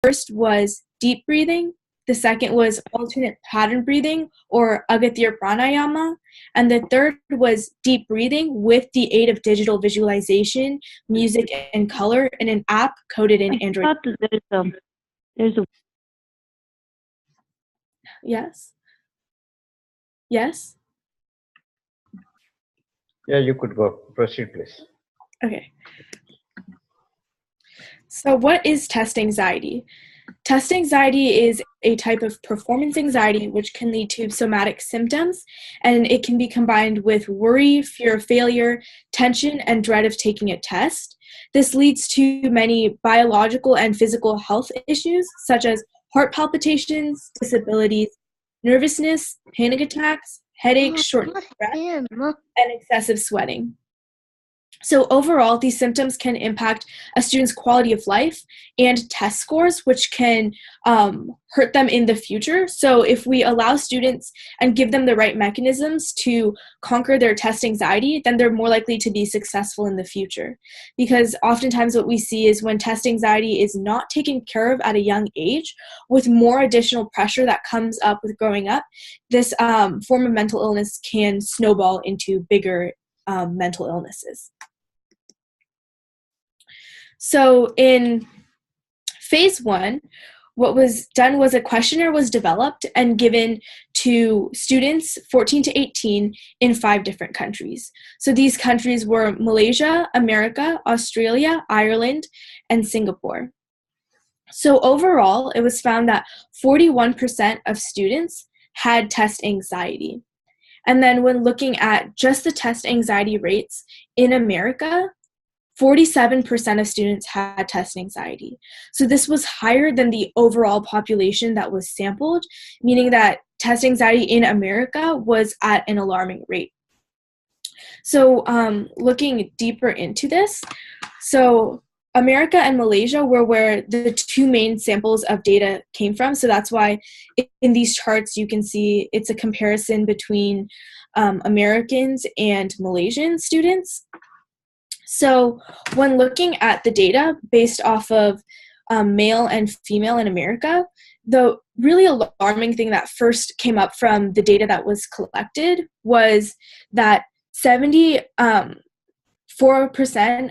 first was deep breathing. The second was alternate pattern breathing, or Agatya Pranayama. And the third was deep breathing with the aid of digital visualization, music, and color in an app coded in Android. There's a Yes? Yes? Yeah, you could go. Proceed, please. Okay. So what is test anxiety? Test anxiety is a type of performance anxiety which can lead to somatic symptoms, and it can be combined with worry, fear of failure, tension, and dread of taking a test. This leads to many biological and physical health issues, such as heart palpitations, disabilities, nervousness, panic attacks, headaches, shortness of breath, and excessive sweating. So overall, these symptoms can impact a student's quality of life and test scores, which can hurt them in the future. So if we allow students and give them the right mechanisms to conquer their test anxiety, then they're more likely to be successful in the future. Because oftentimes what we see is when test anxiety is not taken care of at a young age, with more additional pressure that comes up with growing up, this form of mental illness can snowball into bigger mental illnesses. So in phase 1, what was done was a questionnaire was developed and given to students 14 to 18 in 5 different countries. So these countries were Malaysia, America, Australia, Ireland, and Singapore. So overall, it was found that 41% of students had test anxiety. And then when looking at just the test anxiety rates in America, 47% of students had test anxiety. So this was higher than the overall population that was sampled, meaning that test anxiety in America was at an alarming rate. So looking deeper into this, so America and Malaysia were where the 2 main samples of data came from. So that's why in these charts you can see it's a comparison between Americans and Malaysian students. So when looking at the data based off of male and female in America, the really alarming thing that first came up from the data that was collected was that 74%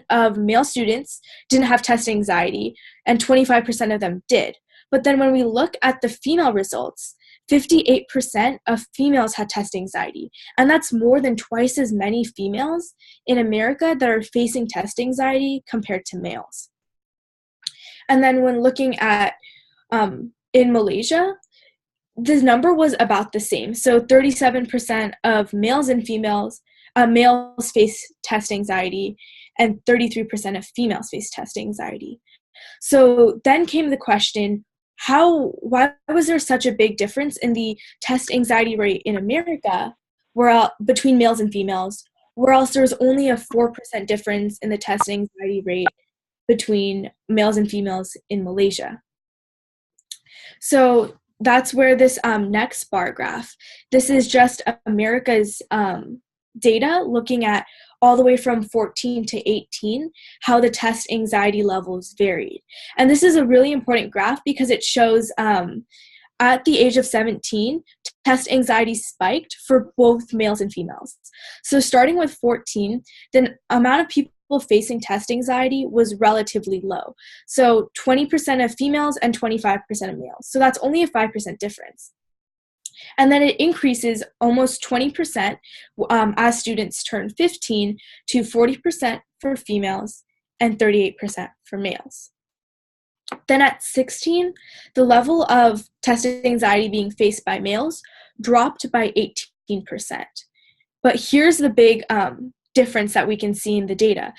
of male students didn't have test anxiety, and 25% of them did. But then when we look at the female results, 58% of females had test anxiety, and that's more than twice as many females in America that are facing test anxiety compared to males. And then when looking at in Malaysia, the number was about the same. So 37% of males and females, males face test anxiety, and 33% of females face test anxiety. So then came the question, why was there such a big difference in the test anxiety rate in America between males and females, whereas there was only a 4% difference in the test anxiety rate between males and females in Malaysia? So that's where this next bar graph, this is just America's data looking at all the way from 14 to 18, how the test anxiety levels varied. And this is a really important graph because it shows at the age of 17, test anxiety spiked for both males and females. So starting with 14, the amount of people facing test anxiety was relatively low. So 20% of females and 25% of males. So that's only a 5% difference. And then it increases almost 20% as students turn 15 to 40% for females and 38% for males. Then at 16, the level of test anxiety being faced by males dropped by 18%. But here's the big difference that we can see in the data.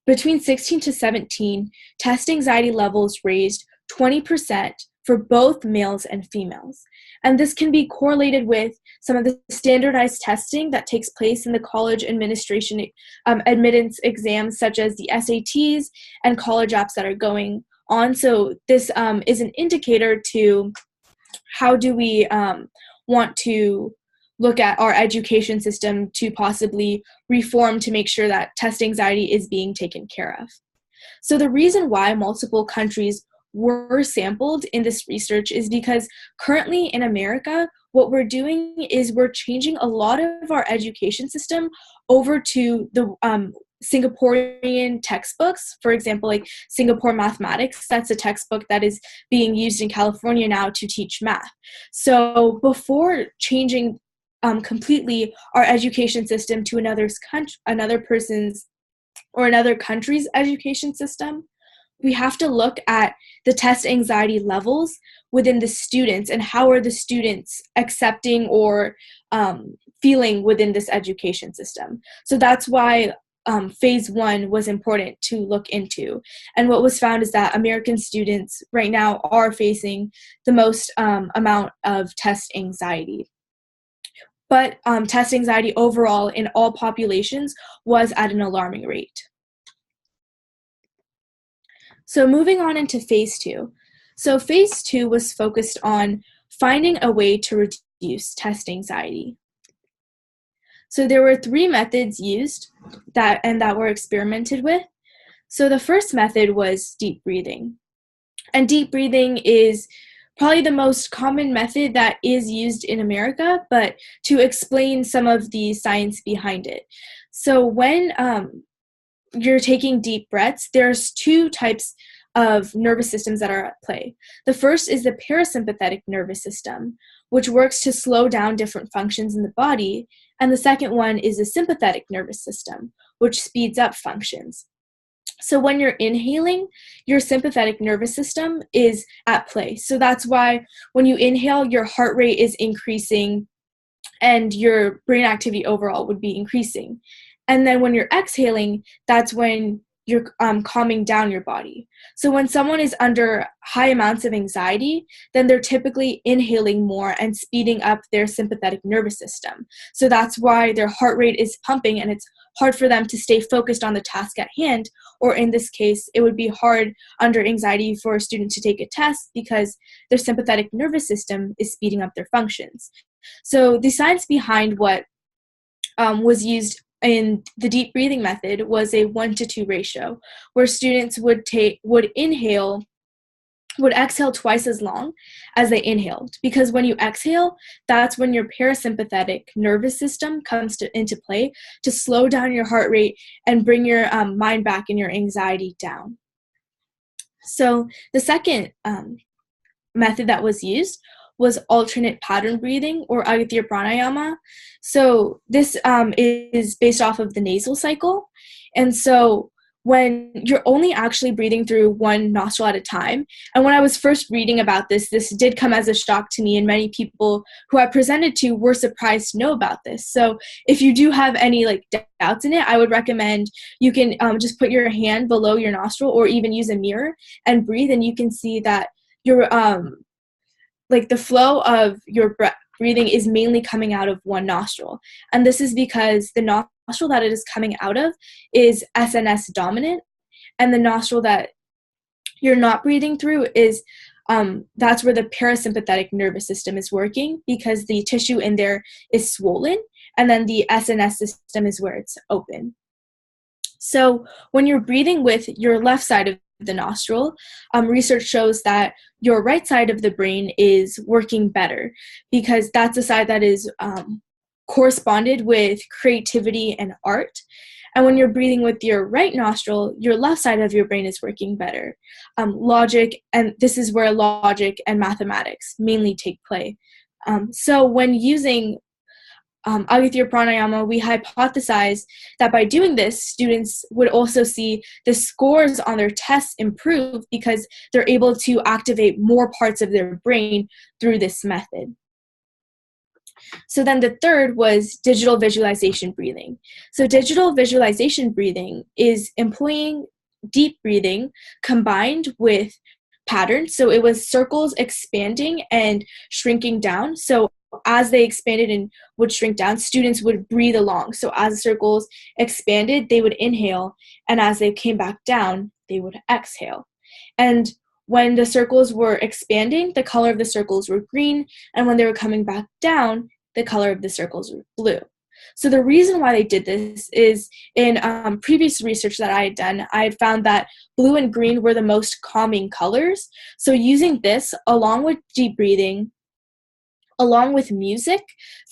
Between 16 to 17, test anxiety levels raised 20% for both males and females. And this can be correlated with some of the standardized testing that takes place in the college administration admittance exams, such as the SATs and college apps that are going on. So this is an indicator to how do we want to look at our education system to possibly reform to make sure that test anxiety is being taken care of. So the reason why multiple countries were sampled in this research is because currently in America, what we're doing is we're changing a lot of our education system over to the Singaporean textbooks. For example, like Singapore Mathematics, that's a textbook that is being used in California now to teach math. So before changing completely our education system to another country's education system, we have to look at the test anxiety levels within the students and how are the students accepting or feeling within this education system. So that's why phase 1 was important to look into. And what was found is that American students right now are facing the most amount of test anxiety. But test anxiety overall in all populations was at an alarming rate. So moving on into phase 2. So phase 2 was focused on finding a way to reduce test anxiety. So there were 3 methods used that were experimented with. So the first method was deep breathing. And deep breathing is probably the most common method that is used in America, but to explain some of the science behind it. So when you're taking deep breaths, there's 2 types of nervous systems that are at play. The first is the parasympathetic nervous system, which works to slow down different functions in the body, and the second one is the sympathetic nervous system, which speeds up functions. So when you're inhaling, your sympathetic nervous system is at play. So that's why when you inhale, your heart rate is increasing and your brain activity overall would be increasing. And then when you're exhaling, that's when you're calming down your body. So when someone is under high amounts of anxiety, then they're typically inhaling more and speeding up their sympathetic nervous system. So that's why their heart rate is pumping and it's hard for them to stay focused on the task at hand, or in this case, it would be hard under anxiety for a student to take a test because their sympathetic nervous system is speeding up their functions. So the science behind what was used in the deep breathing method was a 1-to-2 ratio, where students would exhale twice as long as they inhaled. Because when you exhale, that's when your parasympathetic nervous system comes into play to slow down your heart rate and bring your mind back and your anxiety down. So the second method that was used was alternate pattern breathing, or Pranayama. So this is based off of the nasal cycle. And so when you're only actually breathing through one nostril at a time, and when I was first reading about this did come as a shock to me, and many people who I presented to were surprised to know about this. So if you do have any doubts in it, I would recommend you can just put your hand below your nostril or even use a mirror and breathe, and you can see that your the flow of your breathing is mainly coming out of one nostril. And this is because the nostril that it is coming out of is SNS dominant, and the nostril that you're not breathing through is that's where the parasympathetic nervous system is working, because the tissue in there is swollen, and then the SNS system is where it's open. So when you're breathing with your left side of the nostril, research shows that your right side of the brain is working better, because that's the side that is corresponded with creativity and art. And when you're breathing with your right nostril, your left side of your brain is working better. Logic, and this is where logic and mathematics mainly take play. So when using Pranayama, we hypothesized that by doing this, students would also see the scores on their tests improve because they're able to activate more parts of their brain through this method. So then the third was digital visualization breathing. So digital visualization breathing is employing deep breathing combined with patterns. So it was circles expanding and shrinking down. So as they expanded and would shrink down, students would breathe along. So as the circles expanded, they would inhale, and as they came back down, they would exhale. And when the circles were expanding, the color of the circles were green, and when they were coming back down, the color of the circles were blue. So the reason why they did this is in previous research that I had done, I had found that blue and green were the most calming colors. So using this along with deep breathing, along with music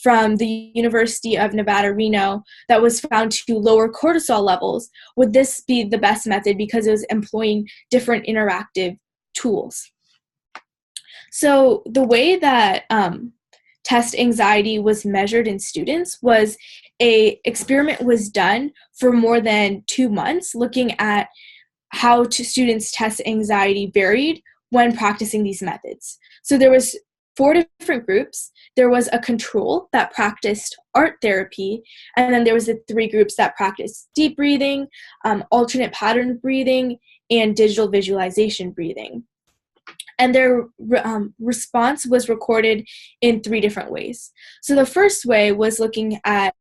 from the University of Nevada, Reno, that was found to lower cortisol levels, would this be the best method because it was employing different interactive tools. So the way that test anxiety was measured in students was a experiment was done for more than 2 months, looking at how students' test anxiety varied when practicing these methods. So there was 4 different groups. There was a control that practiced art therapy, and then there was the 3 groups that practiced deep breathing, alternate pattern breathing, and digital visualization breathing. And their response was recorded in 3 different ways. So the first way was looking at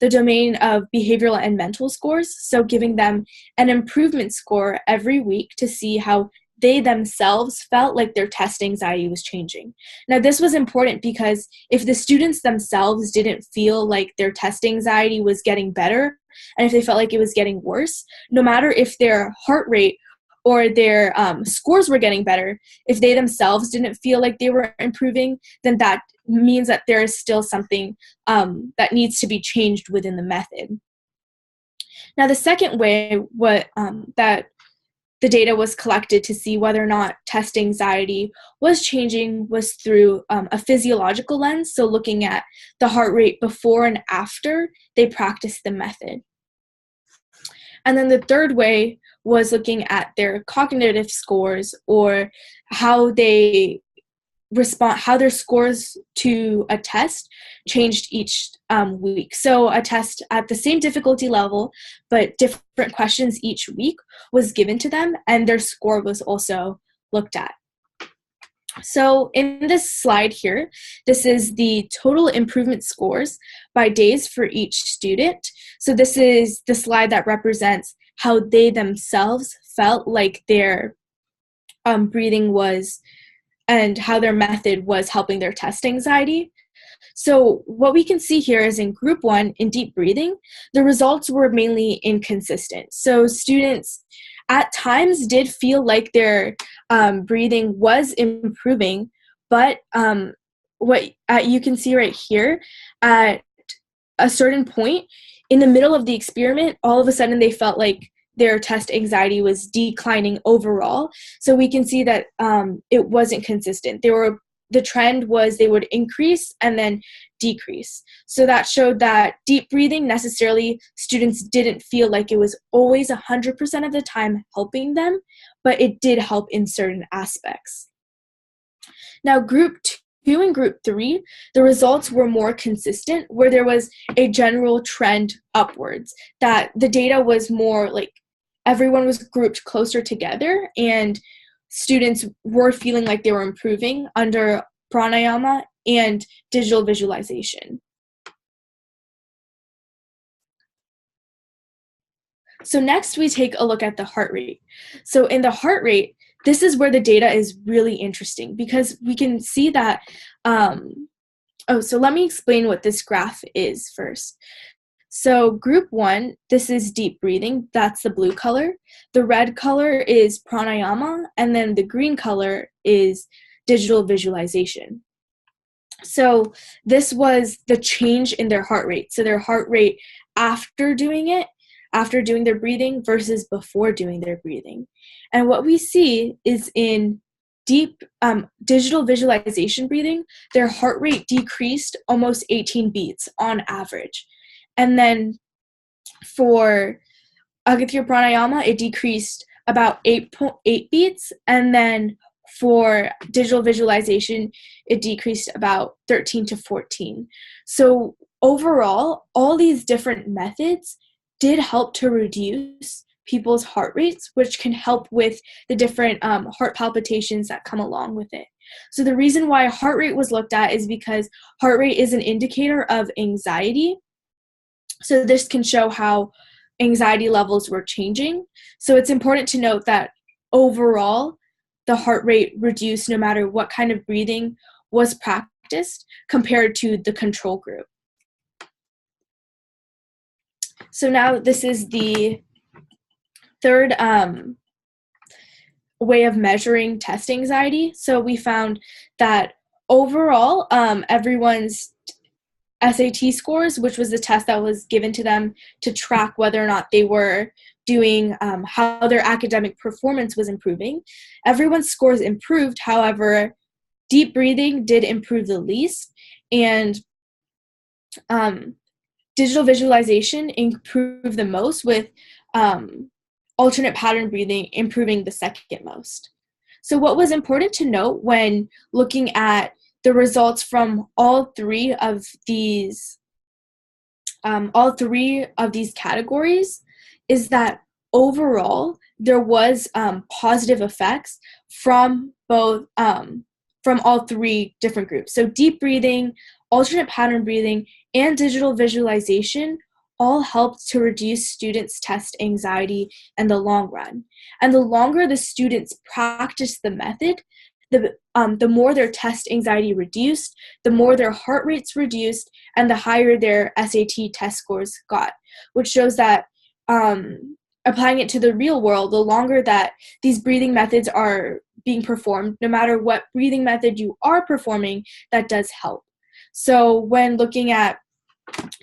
the domain of behavioral and mental scores, so giving them an improvement score every week to see how they themselves felt like their test anxiety was changing. Now, this was important because if the students themselves didn't feel like their test anxiety was getting better, and if they felt like it was getting worse, no matter if their heart rate or their scores were getting better, if they themselves didn't feel like they were improving, then that means that there is still something that needs to be changed within the method. Now, the second way that the data was collected to see whether or not test anxiety was changing was through a physiological lens, so looking at the heart rate before and after they practiced the method. And then the third way was looking at their cognitive scores, or how they respond, how their scores to a test changed each week. So a test at the same difficulty level, but different questions each week was given to them, and their score was also looked at. So in this slide here, this is the total improvement scores by days for each student. So this is the slide that represents how they themselves felt like their breathing was, and how their method was helping their test anxiety. So what we can see here is in group 1, in deep breathing, the results were mainly inconsistent. So students at times did feel like their breathing was improving, but what you can see right here, at a certain point in the middle of the experiment, all of a sudden they felt like their test anxiety was declining overall. So we can see that it wasn't consistent. The trend was they would increase and then decrease. So that showed that deep breathing necessarily students didn't feel like it was always 100% of the time helping them, but it did help in certain aspects. Now, group 2 and group 3, the results were more consistent, where there was a general trend upwards, that the data was more like everyone was grouped closer together, and students were feeling like they were improving under pranayama and digital visualization. So next we take a look at the heart rate. So in the heart rate, this is where the data is really interesting, because we can see that, so let me explain what this graph is first. So group 1, this is deep breathing, that's the blue color. The red color is pranayama, and then the green color is digital visualization. So this was the change in their heart rate. So their heart rate after doing it, after doing their breathing versus before doing their breathing. And what we see is in deep digital visualization breathing, their heart rate decreased almost 18 beats on average. And then for Agitya Pranayama, it decreased about 8.8 beats. And then for digital visualization, it decreased about 13 to 14. So overall, all these different methods did help to reduce people's heart rates, which can help with the different heart palpitations that come along with it. So the reason why heart rate was looked at is because heart rate is an indicator of anxiety. So this can show how anxiety levels were changing. So it's important to note that overall, the heart rate reduced no matter what kind of breathing was practiced compared to the control group. So now this is the third way of measuring test anxiety. So we found that overall, everyone's SAT scores, which was the test that was given to them to track whether or not they were doing, how their academic performance was improving. Everyone's scores improved. However, deep breathing did improve the least, and digital visualization improved the most, with alternate pattern breathing improving the second most. So what was important to note when looking at the results from all three of these categories is that overall there was positive effects from both from all three different groups. So deep breathing, alternate pattern breathing, and digital visualization all helped to reduce students' test anxiety in the long run. And the longer the students practiced the method, the more their test anxiety reduced, the more their heart rates reduced, and the higher their SAT test scores got, which shows that applying it to the real world, the longer that these breathing methods are being performed, no matter what breathing method you are performing, that does help. So when looking at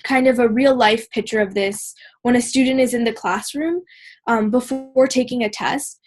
kind of a real life picture of this, when a student is in the classroom before taking a test,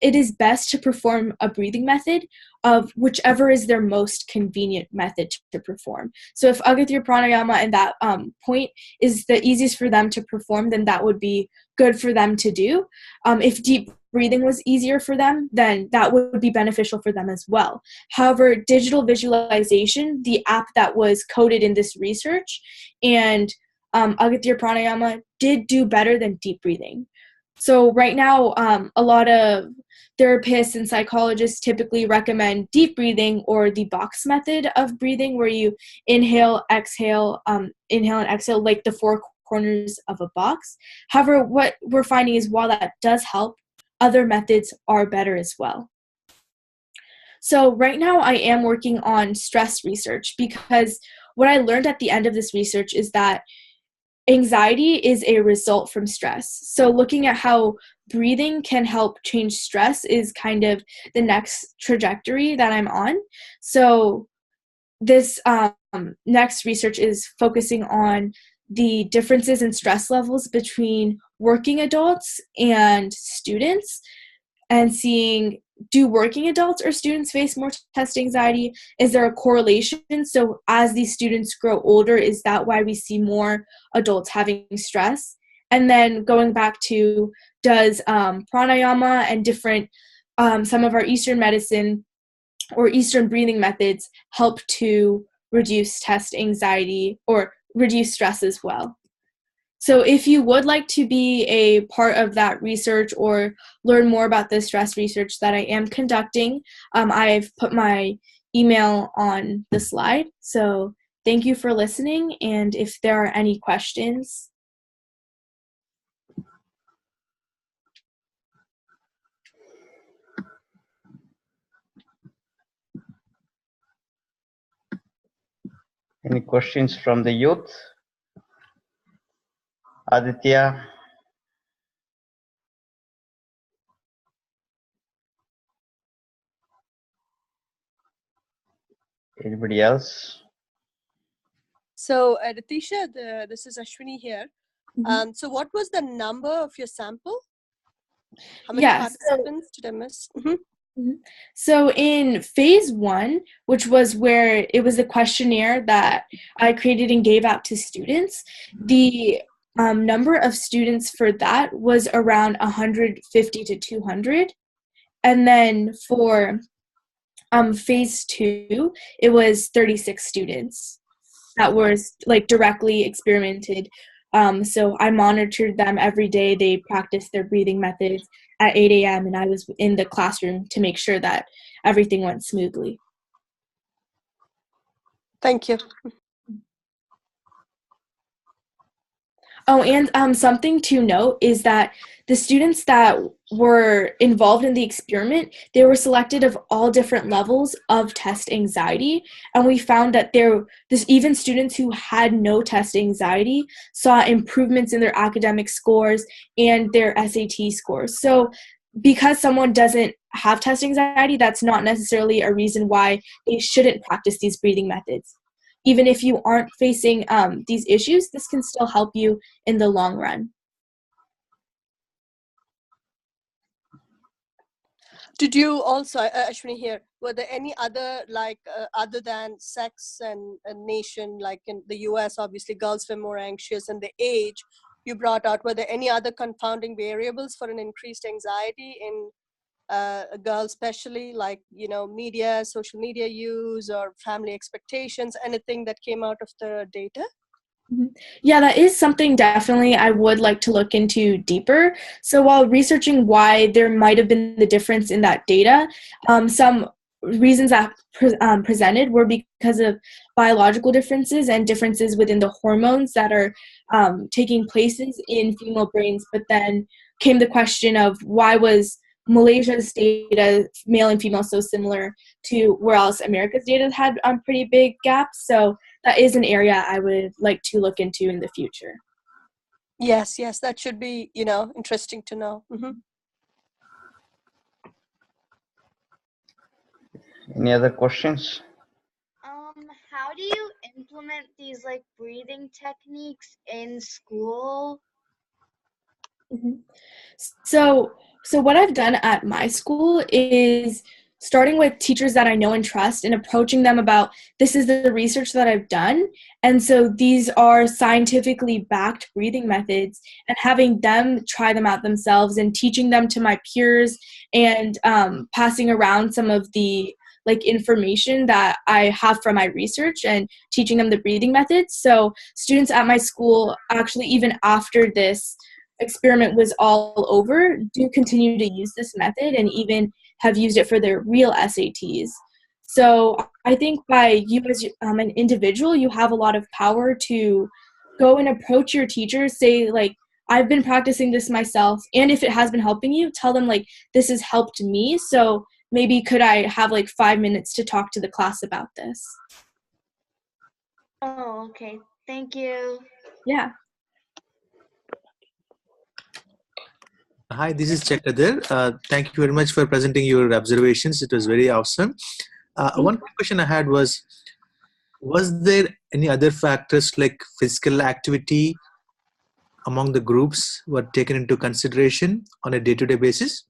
it is best to perform a breathing method of whichever is their most convenient method to perform. So if Agatya Pranayama and that point is the easiest for them to perform, then that would be good for them to do. If deep breathing was easier for them, then that would be beneficial for them as well. However, digital visualization, the app that was coded in this research, and Agatya Pranayama did do better than deep breathing. So right now, a lot of therapists and psychologists typically recommend deep breathing or the box method of breathing, where you inhale, exhale, inhale and exhale like the four corners of a box. However, what we're finding is while that does help, other methods are better as well. So right now I am working on stress research, because what I learned at the end of this research is that anxiety is a result from stress. So looking at how breathing can help change stress is kind of the next trajectory that I'm on. So this next research is focusing on the differences in stress levels between working adults and students, and seeing, do working adults or students face more test anxiety? Is there a correlation? So as these students grow older, is that why we see more adults having stress? And then going back to, does pranayama and different, some of our Eastern medicine or Eastern breathing methods help to reduce test anxiety or reduce stress as well? So if you would like to be a part of that research or learn more about the stress research that I am conducting, I've put my email on the slide. So thank you for listening, and if there are any questions. Any questions from the youth? Aditya? Anybody else? So, Rhitishah, this is Ashwini here. Mm-hmm. So what was the number of your sample? How many participants did I miss? Mm-hmm. So in phase 1, which was where it was a questionnaire that I created and gave out to students, the number of students for that was around 150 to 200. And then for phase 2, it was 36 students that were like directly experimented. So I monitored them every day. They practiced their breathing methods at 8 a.m. and I was in the classroom to make sure that everything went smoothly. Thank you. Oh, and something to note is that the students that were involved in the experiment, they were selected of all different levels of test anxiety, and we found that even students who had no test anxiety saw improvements in their academic scores and their SAT scores. So because someone doesn't have test anxiety, that's not necessarily a reason why they shouldn't practice these breathing methods. Even if you aren't facing these issues, this can still help you in the long run. Did you also, Ashwini here, were there any other, like, other than sex and nation, like in the US, obviously girls were more anxious, and the age you brought out, were there any other confounding variables for an increased anxiety in girls, especially, like, media, social media use, or family expectations, anything that came out of the data? Yeah, that is something definitely I would like to look into deeper. So while researching why there might have been the difference in that data, some reasons that presented were because of biological differences and differences within the hormones that are taking places in female brains. But then came the question of why was Malaysia's data, male and female, so similar to where else America's data had pretty big gaps. So that is an area I would like to look into in the future. Yes, that should be, interesting to know. Any other questions? How do you implement these like breathing techniques in school? So what I've done at my school is starting with teachers that I know and trust and approaching them about this is the research that I've done. And so these are scientifically backed breathing methods, and having them try them out themselves and teaching them to my peers and passing around some of the information that I have from my research and teaching them the breathing methods. So students at my school, actually, even after this experiment was all over, do continue to use this method and even have used it for their real SATs. So I think by you as an individual, you have a lot of power to go and approach your teachers, say I've been practicing this myself, and if it has been helping you, tell them this has helped me, so maybe could I have 5 minutes to talk to the class about this? Oh, okay. Thank you. Yeah. Hi, this is Chakadir. Thank you very much for presenting your observations. It was very awesome. One quick question I had was there any other factors like physical activity among the groups were taken into consideration on a day-to-day basis?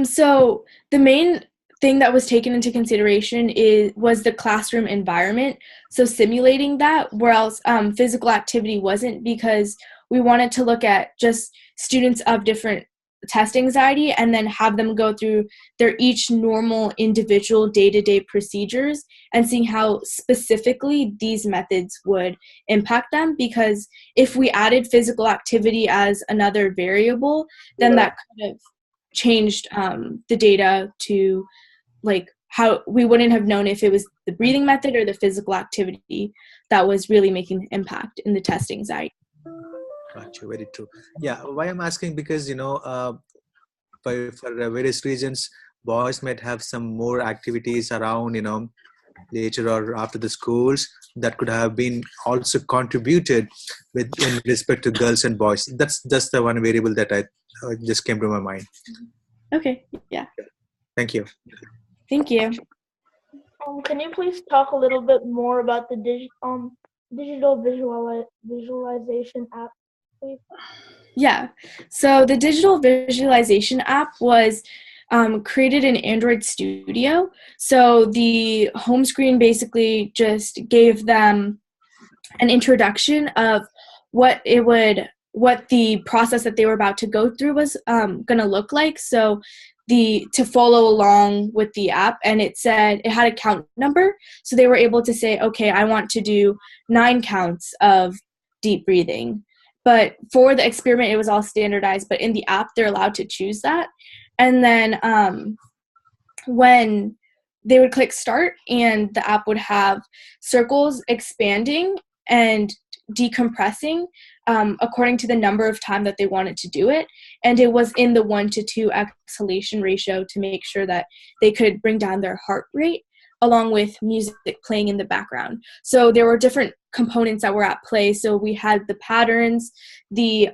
So the main thing that was taken into consideration was the classroom environment. So simulating that, whereas physical activity wasn't, because we wanted to look at just students of different test anxiety and then have them go through their each normal individual day-to-day procedures and seeing how specifically these methods would impact them. Because if we added physical activity as another variable, then that could have changed the data to how we wouldn't have known if it was the breathing method or the physical activity that was really making an impact in the test anxiety. Gotcha, very true. Yeah, why I'm asking, because for various reasons, boys might have some more activities around later or after the schools that could have been also contributed in respect to girls and boys. That's just the one variable that I just came to my mind. Okay, yeah. Thank you. Thank you. Can you please talk a little bit more about the digital visualization app, please? Yeah, so the digital visualization app was created in Android Studio. So the home screen basically just gave them an introduction of what the process that they were about to go through was going to look like. So to follow along with the app, and it said it had a count number. So they were able to say, okay, I want to do 9 counts of deep breathing. But for the experiment, it was all standardized. But in the app, they're allowed to choose that. And then when they would click start, and the app would have circles expanding and decompressing according to the number of time that they wanted to do it. And it was in the 1-to-2 exhalation ratio to make sure that they could bring down their heart rate, along with music playing in the background. So there were different components that were at play. So we had the patterns, the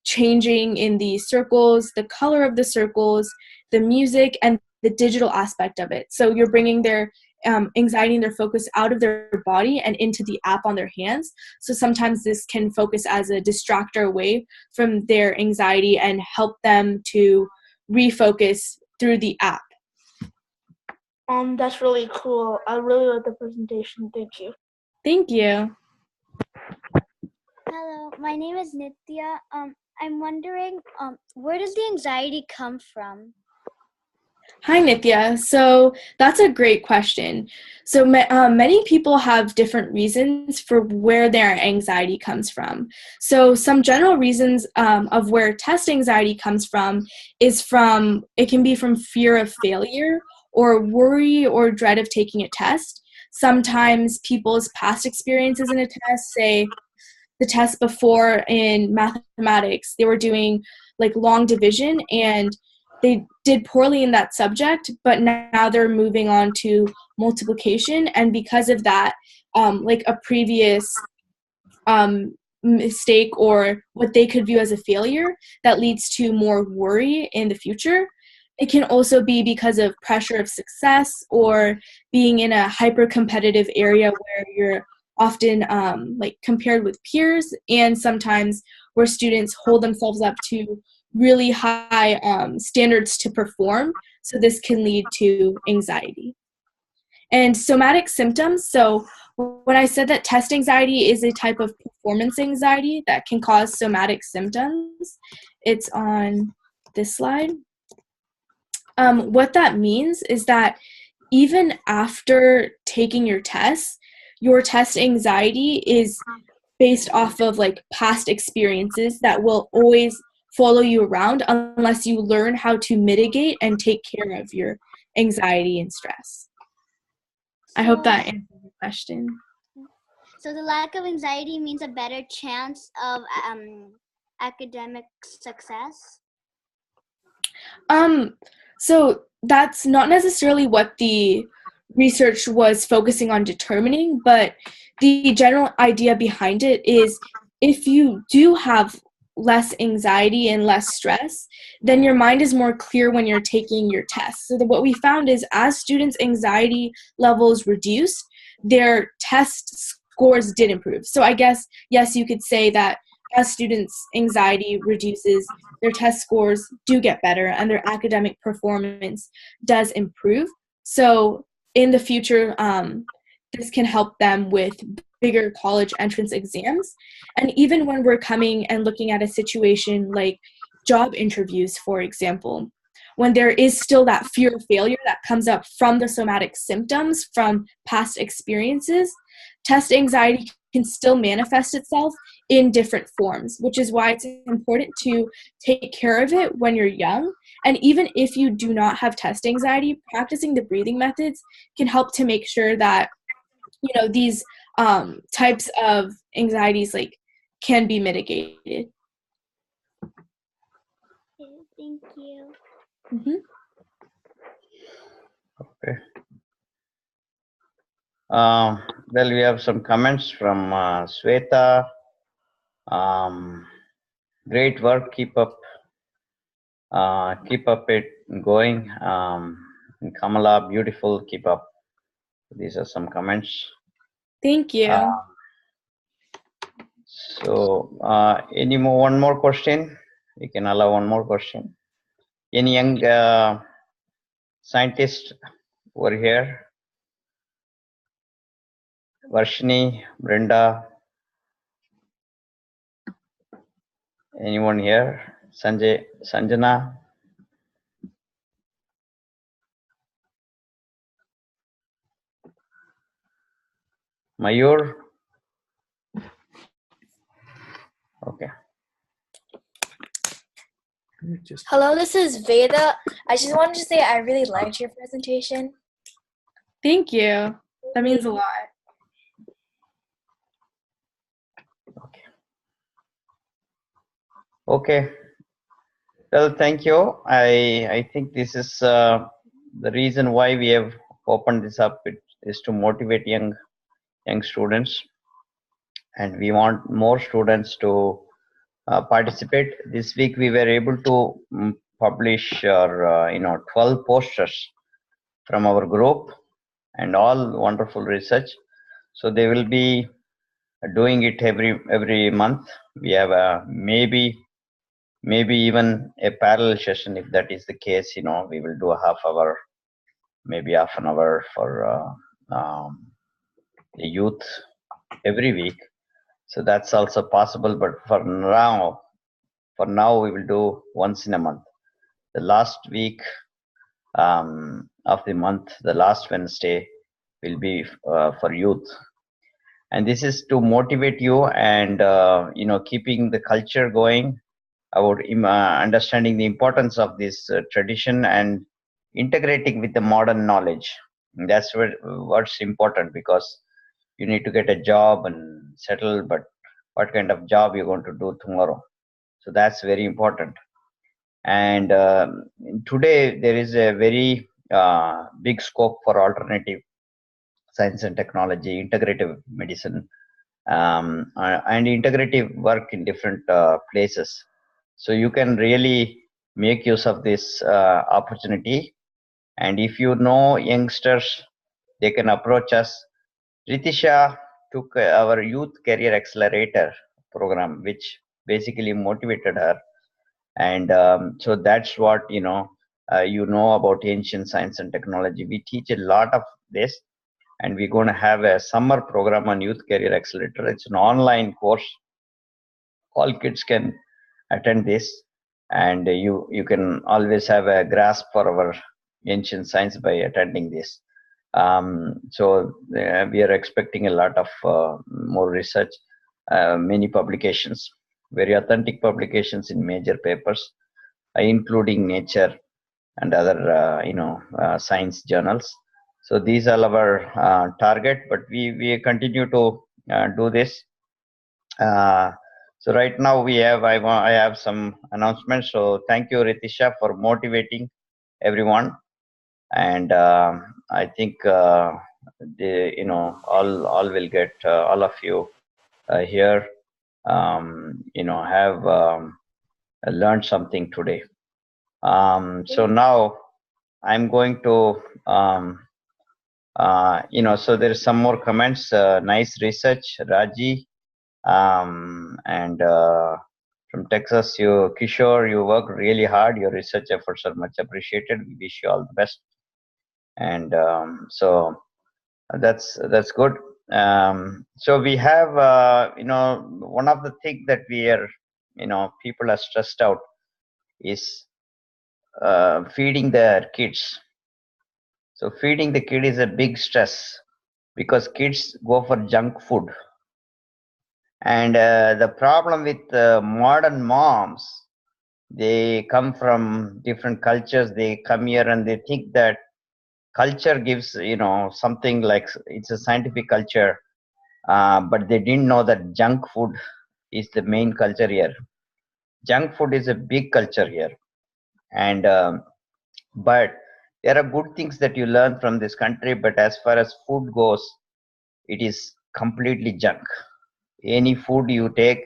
changing in the circles, the color of the circles, the music, and the digital aspect of it. So you're bringing their anxiety and their focus out of their body and into the app on their hands. So sometimes this can focus as a distractor away from their anxiety and help them to refocus through the app. That's really cool. I really like the presentation. Thank you. Thank you. Hello, my name is Nitya. I'm wondering, where does the anxiety come from? Hi, Nithya. So that's a great question. So many people have different reasons for where their anxiety comes from. So some general reasons of where test anxiety comes from is it can be from fear of failure or worry or dread of taking a test. Sometimes people's past experiences in a test, say the test before in mathematics, they were doing like long division and they did poorly in that subject, but now they're moving on to multiplication. And because of that, like a previous mistake or what they could view as a failure, that leads to more worry in the future. It can also be because of pressure of success or being in a hyper-competitive area where you're often like compared with peers, and sometimes where students hold themselves up to really high standards to perform. So this can lead to anxiety. And somatic symptoms. So when I said that test anxiety is a type of performance anxiety that can cause somatic symptoms, it's on this slide. What that means is that even after taking your test anxiety is based off of like past experiences that will always follow you around unless you learn how to mitigate and take care of your anxiety and stress. I hope that answers the question. So the lack of anxiety means a better chance of academic success? So that's not necessarily what the research was focusing on determining, but the general idea behind it is if you do have less anxiety and less stress, then your mind is more clear when you're taking your tests. So what we found is as students' anxiety levels reduced, their test scores did improve. So I guess, yes, you could say that as students' anxiety reduces, their test scores do get better and their academic performance does improve. So in the future, this can help them with bigger college entrance exams. And even when we're coming and looking at a situation like job interviews, for example, when there is still that fear of failure that comes up from the somatic symptoms from past experiences, test anxiety can still manifest itself in different forms, which is why it's important to take care of it when you're young. And even if you do not have test anxiety, practicing the breathing methods can help to make sure that, you know, these types of anxieties like can be mitigated. Okay, thank you. Mm-hmm. Okay. Well, we have some comments from Sweta. Great work. Keep up it going. Kamala, beautiful. Keep up. These are some comments. Thank you. So, one more question? We can allow one more question. Any young scientist over here? Varshini, Brenda, anyone here? Sanjay, Sanjana? Mayur? Okay. Hello, this is Veda. I just wanted to say I really liked your presentation. Thank you. That means a lot. Okay. Okay. Well, thank you. I think this is the reason why we have opened this up. It is to motivate young students, and we want more students to participate. This week we were able to publish our 12 posters from our group, and all wonderful research. So they will be doing it every month. We have maybe even a parallel session. If that is the case, we will do a half hour, maybe half an hour for the youth every week. So that's also possible. But for now, we will do once in a month. The last week of the month, the last Wednesday, will be for youth. And this is to motivate you and keeping the culture going, about understanding the importance of this tradition and integrating with the modern knowledge. And that's what's important, because you need to get a job and settle, but what kind of job you're going to do tomorrow? So that's very important. And today there is a very big scope for alternative science and technology, integrative medicine, and integrative work in different places. So you can really make use of this opportunity. And if you know youngsters, they can approach us. Rhitishah took our Youth Career Accelerator program, which basically motivated her. And so that's what, about ancient science and technology. We teach a lot of this, and we're going to have a summer program on Youth Career Accelerator. It's an online course. All kids can attend this, and you can always have a grasp for our ancient science by attending this. So we are expecting a lot of more research, many publications, very authentic publications in major papers, including Nature and other science journals. So these are our target, but we continue to do this. So right now I have some announcements. So thank you, Rhitishah, for motivating everyone. And I think all will get all of you here have learned something today. So now I'm going to so there is some more comments. Nice research, Raji. And from Texas, Kishore, you work really hard. Your research efforts are much appreciated. We wish you all the best. And so that's good. So we have one of the things that we are people are stressed out is feeding their kids. So feeding the kid is a big stress, because kids go for junk food. And the problem with modern moms, they come from different cultures. They come here and they think that culture gives, something like it's a scientific culture, but they didn't know that junk food is the main culture here. Junk food is a big culture here. And but there are good things that you learn from this country, but as far as food goes, it is completely junk. Any food you take,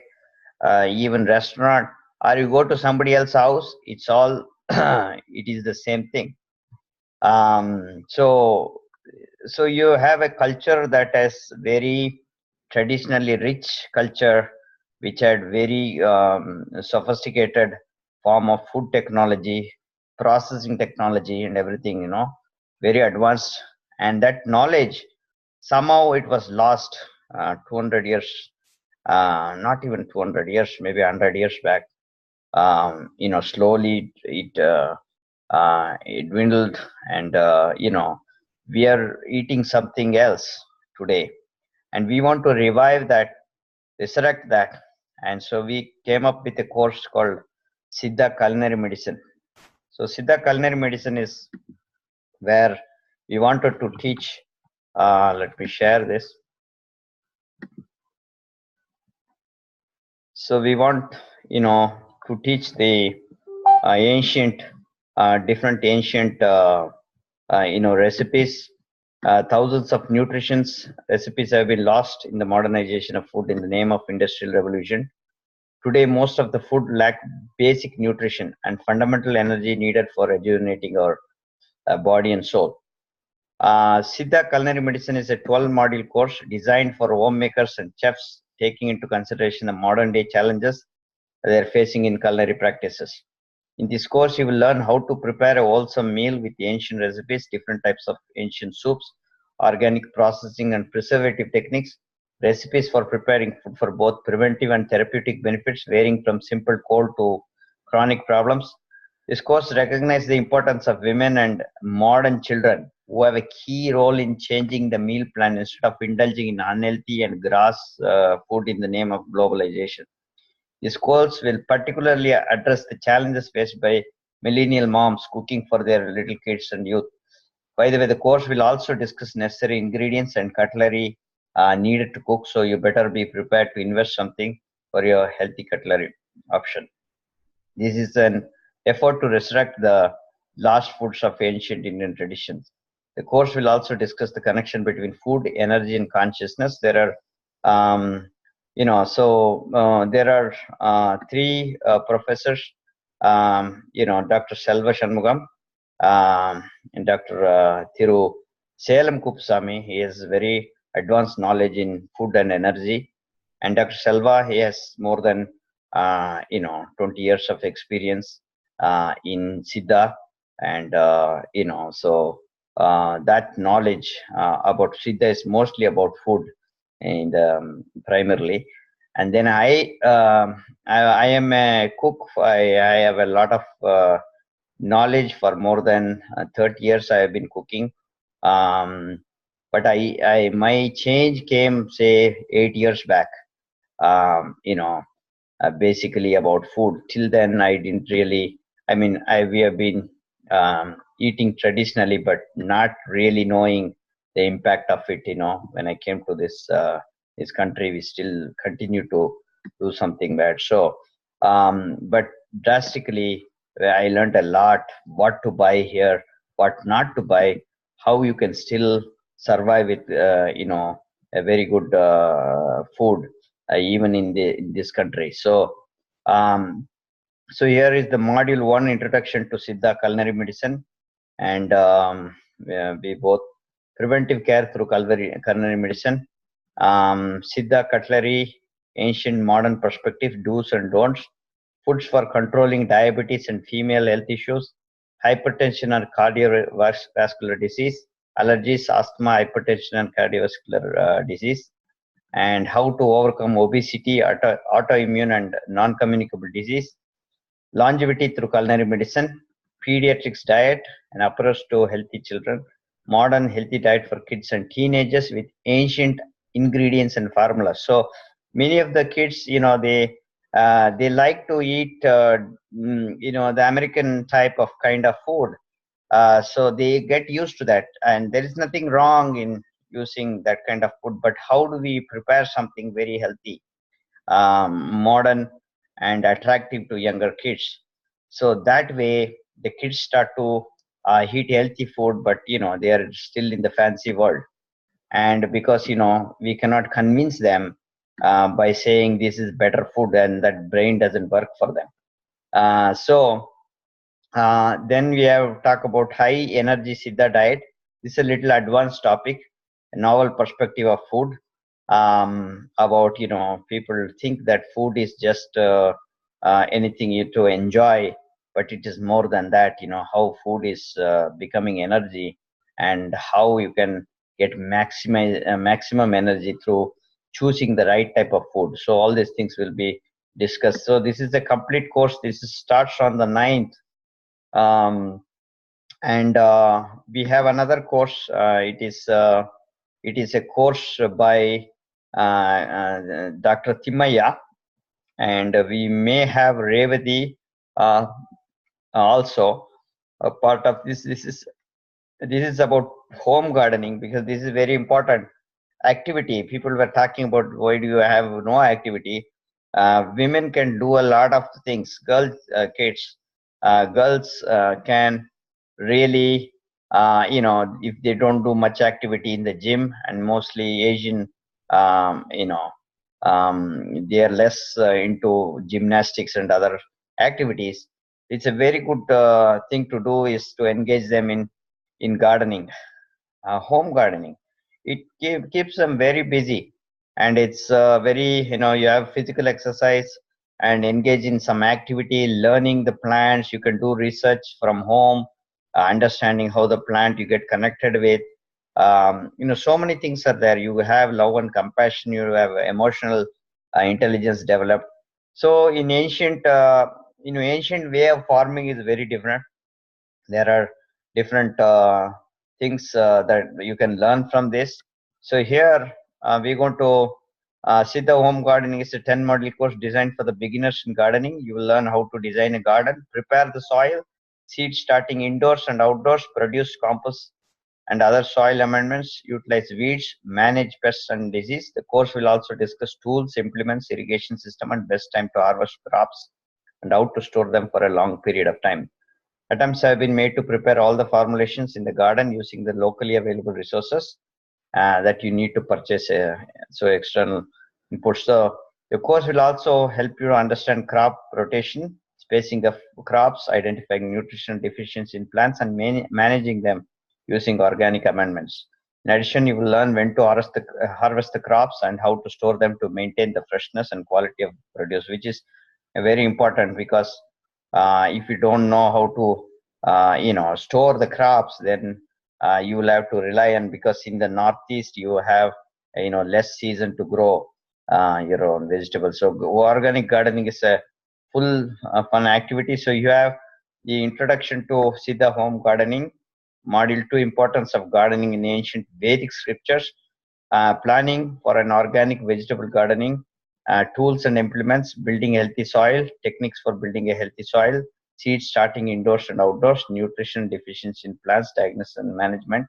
even restaurant, or you go to somebody else's house, it's all it is the same thing. So you have a culture that has very traditionally rich culture, which had very sophisticated form of food technology, processing technology, and everything, very advanced. And that knowledge, somehow it was lost 200 years, not even 200 years, maybe 100 years back. Slowly it dwindled, and we are eating something else today, and we want to revive that, resurrect that. And so we came up with a course called Siddha Culinary Medicine. So Siddha Culinary Medicine is where we wanted to teach. Let me share this. So we want, to teach the ancient, different ancient, recipes. Thousands of nutritions recipes have been lost in the modernization of food in the name of industrial revolution. Today, most of the food lack basic nutrition and fundamental energy needed for rejuvenating our body and soul. Siddha Culinary Medicine is a 12-module course designed for homemakers and chefs, taking into consideration the modern day challenges they are facing in culinary practices. In this course, you will learn how to prepare a wholesome meal with ancient recipes, different types of ancient soups, organic processing and preservative techniques, recipes for preparing food for both preventive and therapeutic benefits, varying from simple cold to chronic problems. This course recognizes the importance of women and modern children who have a key role in changing the meal plan instead of indulging in unhealthy and gross food in the name of globalization. This course will particularly address the challenges faced by millennial moms cooking for their little kids and youth. By the way, the course will also discuss necessary ingredients and cutlery needed to cook, so you better be prepared to invest something for your healthy cutlery option. This is an effort to resurrect the lost foods of ancient Indian traditions. The course will also discuss the connection between food, energy, and consciousness. There are there are three professors, Dr. Selva Shanmugam, and Dr. Thiru Salem Kupsami. He has very advanced knowledge in food and energy. And Dr. Selva, he has more than 20 years of experience in Siddha, and that knowledge about Siddha is mostly about food, and primarily. And then I am a cook. I have a lot of knowledge. For more than 30 years I have been cooking, but my change came, say, 8 years back. Basically about food. Till then I didn't really, we have been eating traditionally, but not really knowing the impact of it. When I came to this country, we still continue to do something bad. So but drastically I learned a lot, what to buy here, what not to buy, how you can still survive with a very good food even in this country. So here is the module 1, Introduction to Siddha Culinary Medicine, and we both preventive care through culinary medicine, Siddha Cutlery, ancient modern perspective, do's and don'ts, foods for controlling diabetes and female health issues, hypertension and cardiovascular disease, allergies, asthma, hypertension and cardiovascular disease, and how to overcome obesity, autoimmune and non-communicable disease, longevity through culinary medicine, pediatrics diet, an approach to healthy children, modern healthy diet for kids and teenagers with ancient ingredients and formulas. So many of the kids, they like to eat, the American type of kind of food. So they get used to that, and there is nothing wrong in using that kind of food. But how do we prepare something very healthy, modern, and attractive to younger kids? So that way, the kids start to eat healthy food, but they are still in the fancy world. And because we cannot convince them by saying this is better food, and that brain doesn't work for them. Then we have talk about high energy Siddha diet. This is a little advanced topic, a novel perspective of food. About people think that food is just anything you to enjoy, but it is more than that. How food is becoming energy, and how you can get maximum energy through choosing the right type of food. So all these things will be discussed. So this is a complete course. This starts on the 9th. And we have another course. It is a course by Dr. Timaya, and we may have Revati also a part of this. This is about home gardening, because this is very important activity. People were talking about, why do you have no activity? women can do a lot of things. Girls can really, if they don't do much activity in the gym, and mostly Asian, they are less into gymnastics and other activities. It's a very good thing to do is to engage them in gardening, home gardening. It keeps them very busy, and it's very, you have physical exercise and engage in some activity, learning the plants. You can do research from home, understanding how the plant you get connected with. So many things are there. You have love and compassion. You have emotional intelligence developed. So in ancient way of farming is very different. There are different things that you can learn from this. So here we're going to Siddha Home Gardening is a 10 module course designed for the beginners in gardening. You will learn how to design a garden, prepare the soil, seed starting indoors and outdoors, produce compost and other soil amendments, utilize weeds, manage pests and disease. The course will also discuss tools, implements, irrigation system, and best time to harvest crops and how to store them for a long period of time. Attempts have been made to prepare all the formulations in the garden using the locally available resources that you need to purchase. So external inputs. So the course will also help you to understand crop rotation, spacing of crops, identifying nutritional deficiency in plants, and managing them using organic amendments. In addition, you will learn when to harvest the crops and how to store them to maintain the freshness and quality of produce, which is very important, because if you don't know how to store the crops, then you will have to rely on, because in the northeast you have less season to grow your own vegetables. So organic gardening is a full fun activity. So you have the introduction to Siddha home gardening, module 2, importance of gardening in ancient Vedic scriptures, planning for an organic vegetable gardening, tools and implements, building a healthy soil, techniques for building a healthy soil, seeds starting indoors and outdoors, nutrition deficiency in plants, diagnosis and management,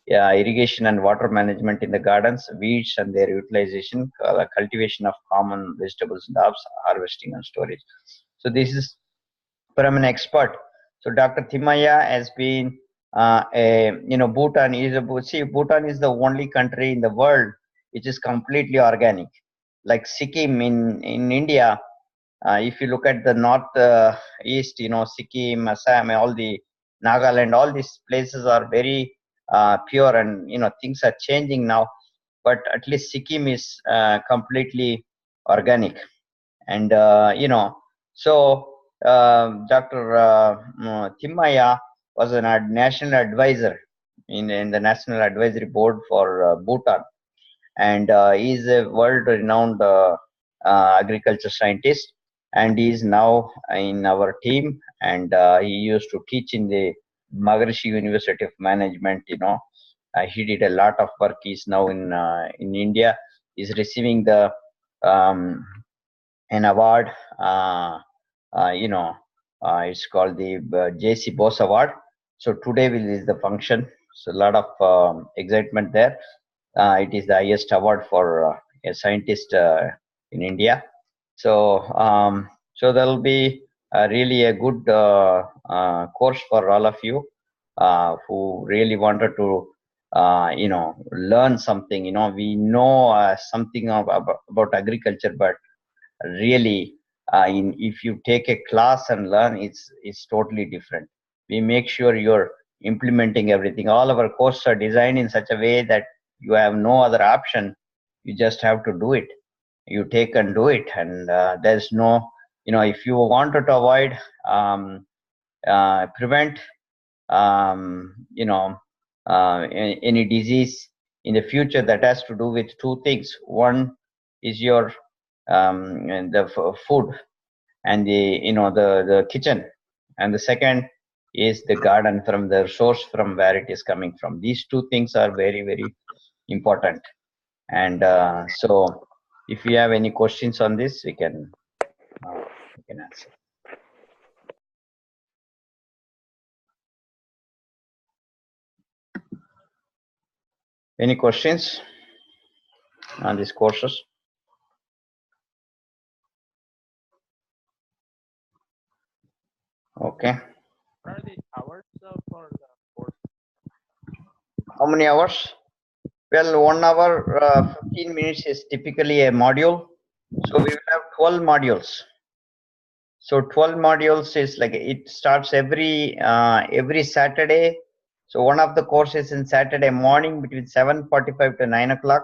irrigation and water management in the gardens, weeds and their utilization, cultivation of common vegetables and herbs, harvesting and storage. So this is from an expert. So Dr. Thimaya has been Bhutan Bhutan is the only country in the world which is completely organic. Like Sikkim in India, if you look at the north east, Sikkim, Assam, all the Nagaland, all these places are very pure, and things are changing now. But at least Sikkim is completely organic, and so Dr. Thimmaya was a national advisor in the National Advisory Board for Bhutan, and he is a world-renowned agriculture scientist, and he is now in our team, and he used to teach in the Maharishi University of Management. He did a lot of work. He's now in India. He's receiving the an award. It's called the J.C. Bose Award. So today is the function. So a lot of excitement there. It is the highest award for a scientist in India. So there will be really a good course for all of you who really wanted to learn something. We know something about agriculture, but really if you take a class and learn, it's totally different. We make sure you're implementing everything. All of our courses are designed in such a way that you have no other option. You just have to do it. You take and do it, and there's no, if you wanted to avoid prevent any disease in the future, that has to do with two things. One is your the food and the kitchen, and the second is the garden, from the source from where it is coming from. These two things are very, very important. And so if you have any questions on this, we can answer. Any questions on these courses? Okay. What are the hours for the course? How many hours? Well, 1 hour, 15 minutes is typically a module. So we will have 12 modules. So 12 modules is like it starts every Saturday. So one of the courses in Saturday morning between 7:45 to 9 o'clock,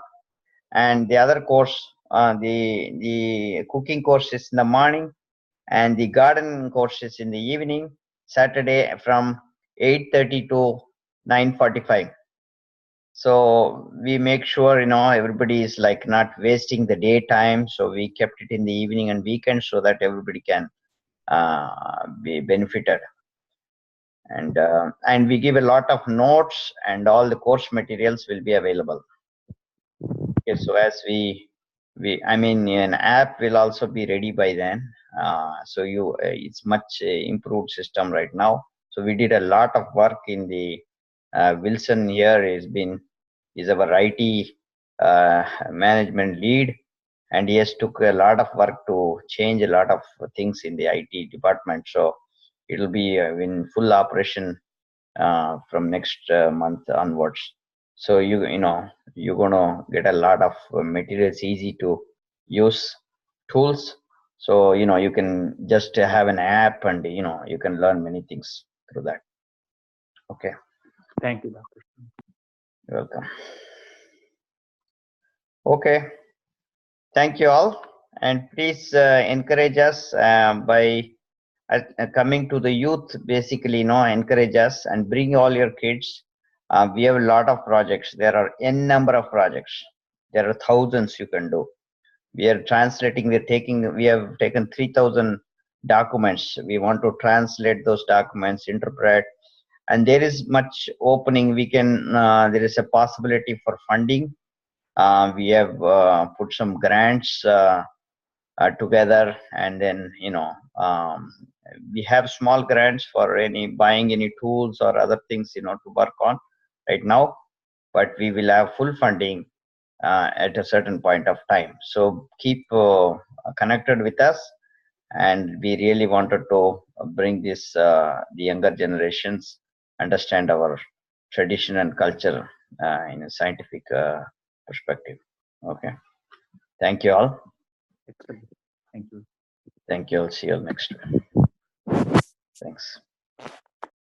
and the other course, the cooking course is in the morning, and the garden course is in the evening. Saturday from 8:30 to 9:45. So we make sure everybody is like not wasting the daytime. So we kept it in the evening and weekend so that everybody can be benefited, and we give a lot of notes, and all the course materials will be available. Okay, so as I mean an app will also be ready by then. So it's much improved system right now. So we did a lot of work in the Wilson here is our IT management lead, and he has took a lot of work to change a lot of things in the IT department. So it will be in full operation from next month onwards. So you're gonna get a lot of materials, easy to use tools. So you can just have an app, and you can learn many things through that. Okay. Thank you, Doctor. You're welcome. Okay. Thank you all, and please encourage us by coming to the youth. Basically, encourage us and bring all your kids. We have a lot of projects. There are n number of projects. There are thousands you can do. We are translating. We have taken 3,000 documents. We want to translate those documents, interpret, and there is much opening. We can. There is a possibility for funding. We have put some grants together, and then we have small grants for buying any tools or other things to work on right now, but we will have full funding at a certain point of time. So keep connected with us, and we really wanted to bring this the younger generations understand our tradition and culture in a scientific perspective. Okay, thank you all. Excellent. Thank you. Thank you. I'll see you all next time. Thanks.